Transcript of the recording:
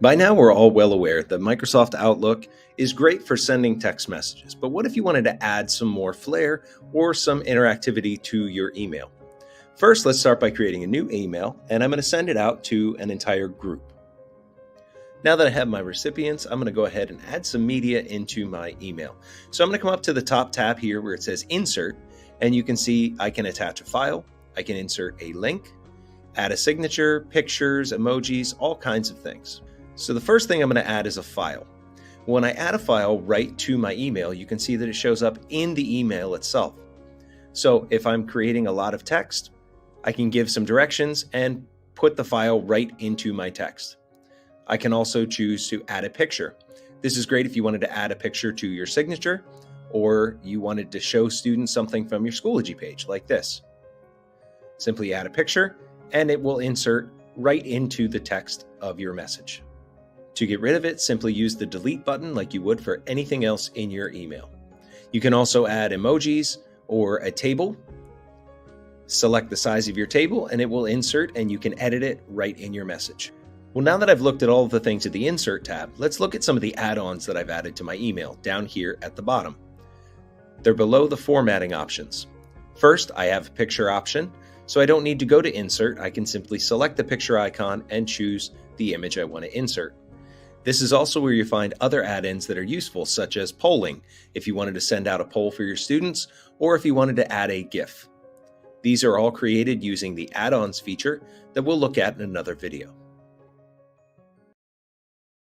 By now, we're all well aware that Microsoft Outlook is great for sending text messages, but what if you wanted to add some more flair or some interactivity to your email? First, let's start by creating a new email, and I'm going to send it out to an entire group. Now that I have my recipients, I'm going to go ahead and add some media into my email. So I'm going to come up to the top tab here where it says Insert, and you can see I can attach a file, I can insert a link, add a signature, pictures, emojis, all kinds of things. So the first thing I'm going to add is a file. When I add a file right to my email, you can see that it shows up in the email itself. So if I'm creating a lot of text, I can give some directions and put the file right into my text. I can also choose to add a picture. This is great if you wanted to add a picture to your signature or you wanted to show students something from your Schoology page like this. Simply add a picture and it will insert right into the text of your message. To get rid of it, simply use the delete button like you would for anything else in your email. You can also add emojis or a table. Select the size of your table and it will insert and you can edit it right in your message. Well, now that I've looked at all of the things at the Insert tab, let's look at some of the add-ons that I've added to my email down here at the bottom. They're below the formatting options. First, I have a picture option, so I don't need to go to Insert. I can simply select the picture icon and choose the image I want to insert. This is also where you find other add-ins that are useful, such as polling, if you wanted to send out a poll for your students, or if you wanted to add a GIF. These are all created using the add-ons feature that we'll look at in another video.